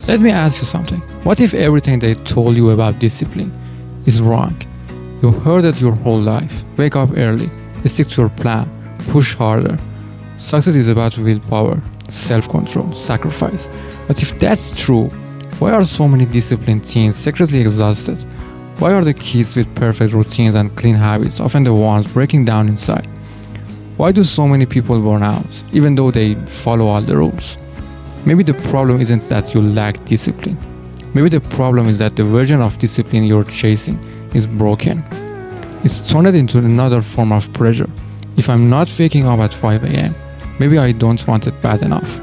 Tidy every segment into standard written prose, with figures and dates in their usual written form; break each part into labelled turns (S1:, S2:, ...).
S1: Let me ask you something. What if everything they told you about discipline is wrong? You heard it your whole life. Wake up early, stick to your plan, push harder. Success is about willpower, self-control, sacrifice. But if that's true, why are so many disciplined teens secretly exhausted? Why are the kids with perfect routines and clean habits often the ones breaking down inside? Why do so many people burn out, even though they follow all the rules? Maybe the problem isn't that you lack discipline. Maybe the problem is that the version of discipline you're chasing is broken. It's turned into another form of pressure. If I'm not waking up at 5 a.m., maybe I don't want it bad enough.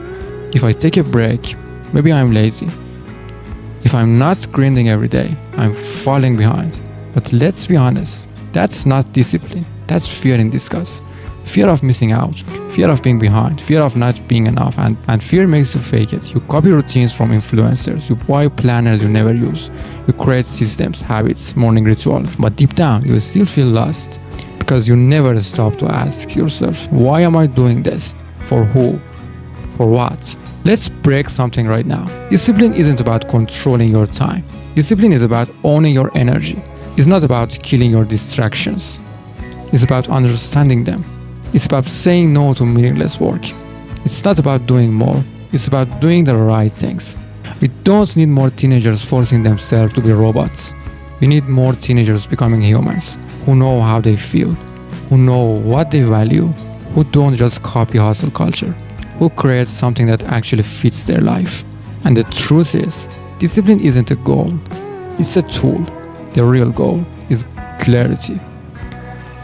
S1: If I take a break, maybe I'm lazy. If I'm not grinding every day, I'm falling behind. But let's be honest, that's not discipline. That's fear in disguise. Fear of missing out, fear of being behind, fear of not being enough, and fear makes you fake it. You copy routines from influencers, you buy planners you never use, you create systems, habits, morning rituals, but deep down you still feel lost because you never stop to ask yourself, why am I doing this? For who? For what? Let's break something right now. Discipline isn't about controlling your time. Discipline is about owning your energy. It's not about killing your distractions. It's about understanding them. It's about saying no to meaningless work. It's not about doing more. It's about doing the right things. We don't need more teenagers forcing themselves to be robots. We need more teenagers becoming humans, who know how they feel, who know what they value, who don't just copy hustle culture, who create something that actually fits their life. And the truth is, discipline isn't a goal, it's a tool. The real goal is clarity.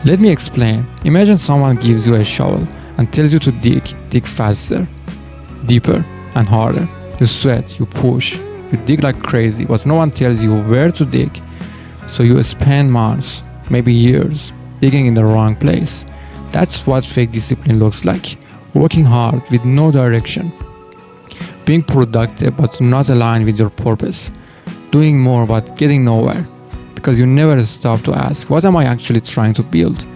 S1: Let me explain. Imagine someone gives you a shovel and tells you to dig faster, deeper, and harder. You sweat, you push, you dig like crazy, but no one tells you where to dig. So you spend months, maybe years, digging in the wrong place. That's what fake discipline looks like. Working hard with no direction. Being productive but not aligned with your purpose. Doing more but getting nowhere. Because you never stop to ask, what am I actually trying to build?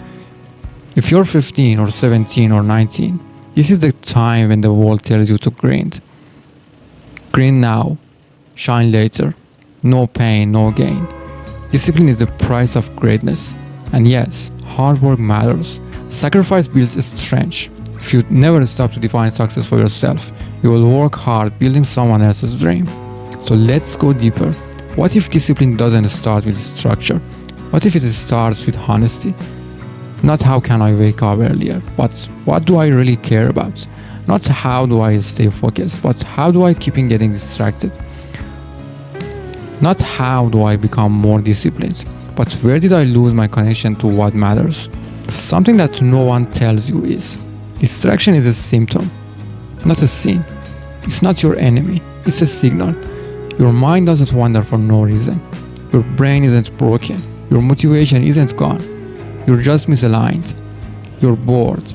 S1: If you're 15 or 17 or 19, this is the time when the world tells you to grind. Grind now, shine later. No pain, no gain. Discipline is the price of greatness. And yes, hard work matters. Sacrifice builds strength. If you never stop to define success for yourself, you will work hard building someone else's dream. So let's go deeper. What if discipline doesn't start with structure? What if it starts with honesty? Not how can I wake up earlier, but what do I really care about? Not how do I stay focused, but how do I keep getting distracted? Not how do I become more disciplined, but where did I lose my connection to what matters? Something that no one tells you is, distraction is a symptom, not a sin. It's not your enemy, it's a signal. Your mind doesn't wander for no reason. Your brain isn't broken. Your motivation isn't gone. You're just misaligned. You're bored.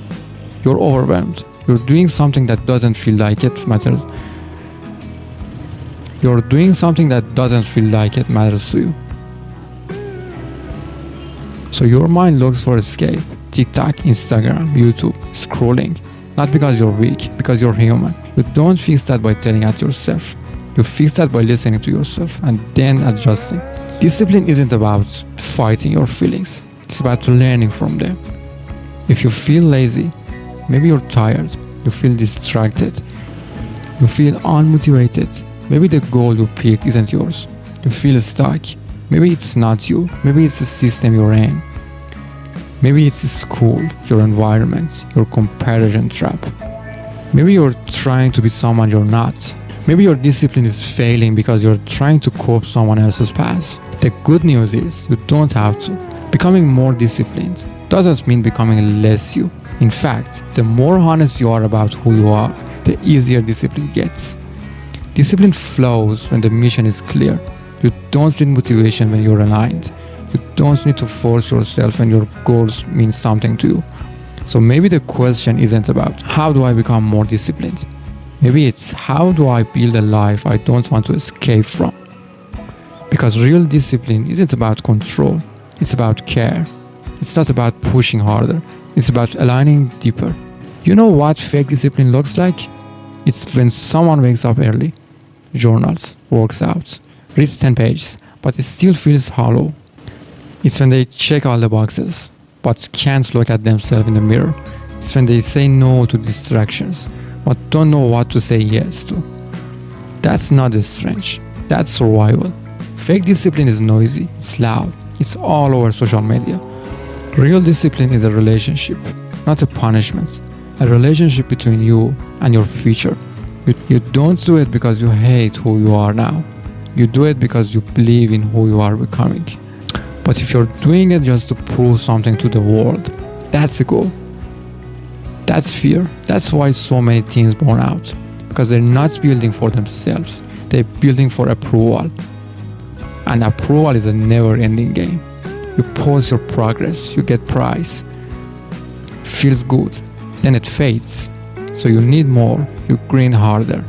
S1: You're overwhelmed. You're doing something that doesn't feel like it matters. You're doing something that doesn't feel like it matters to you. So your mind looks for escape. TikTok, Instagram, YouTube, scrolling. Not because you're weak, because you're human. You don't fix that by telling at yourself. You fix that by listening to yourself and then adjusting. Discipline isn't about fighting your feelings. It's about learning from them. If you feel lazy, maybe you're tired, you feel distracted, you feel unmotivated, maybe the goal you picked isn't yours. You feel stuck. Maybe it's not you. Maybe it's the system you're in. Maybe it's the school, your environment, your comparison trap. Maybe you're trying to be someone you're not. Maybe your discipline is failing because you're trying to copy someone else's path. The good news is you don't have to. Becoming more disciplined doesn't mean becoming less you. In fact, the more honest you are about who you are, the easier discipline gets. Discipline flows when the mission is clear. You don't need motivation when you're aligned. You don't need to force yourself when your goals mean something to you. So maybe the question isn't about how do I become more disciplined? Maybe it's how do I build a life I don't want to escape from? Because real discipline isn't about control, it's about care. It's not about pushing harder, it's about aligning deeper. You know what fake discipline looks like? It's when someone wakes up early, journals, works out, reads 10 pages, but it still feels hollow. It's when they check all the boxes, but can't look at themselves in the mirror. It's when they say no to distractions, but don't know what to say yes to. That's not strength, that's survival. Fake discipline is noisy, it's loud, it's all over social media. Real discipline is a relationship, not a punishment. A relationship between you and your future. You don't do it because you hate who you are now. You do it because you believe in who you are becoming. But if you're doing it just to prove something to the world, that's the goal. That's fear. That's why so many teens burn out. Because they're not building for themselves. They're building for approval. And approval is a never-ending game. You post your progress, you get prize. Feels good. Then it fades. So you need more, you grind harder.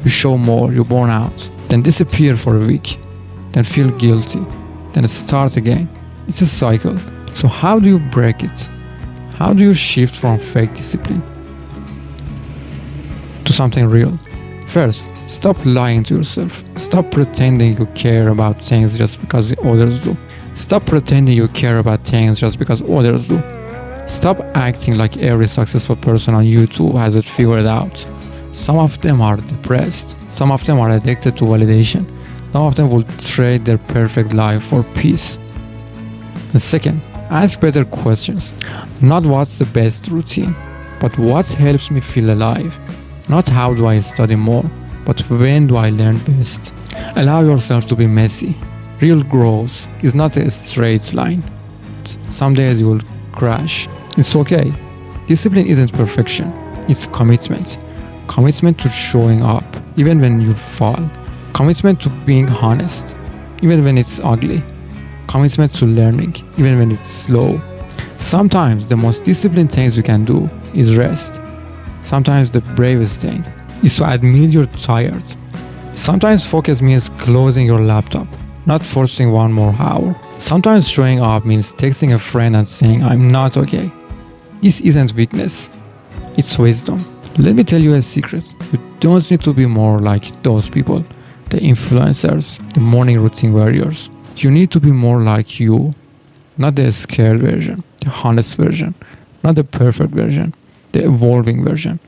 S1: You show more, you burn out. Then disappear for a week. Then feel guilty. Then start again. It's a cycle. So how do you break it? How do you shift from fake discipline to something real? First, stop lying to yourself. Stop pretending you care about things just because others do. Stop pretending you care about things just because others do. Stop acting like every successful person on YouTube has it figured out. Some of them are depressed. Some of them are addicted to validation. Some of them will trade their perfect life for peace. And second, ask better questions. Not what's the best routine, but what helps me feel alive. Not how do I study more, but when do I learn best. Allow yourself to be messy. Real growth is not a straight line. Some days you will crash. It's okay. Discipline isn't perfection. It's commitment. Commitment to showing up, even when you fall. Commitment to being honest, even when it's ugly. Commitment to learning, even when it's slow. Sometimes the most disciplined things you can do is rest. Sometimes the bravest thing is to admit you're tired. Sometimes focus means closing your laptop, not forcing one more hour. Sometimes showing up means texting a friend and saying, I'm not okay. This isn't weakness, it's wisdom. Let me tell you a secret. You don't need to be more like those people, the influencers, the morning routine warriors. You need to be more like you, not the scared version, the honest version, not the perfect version, the evolving version.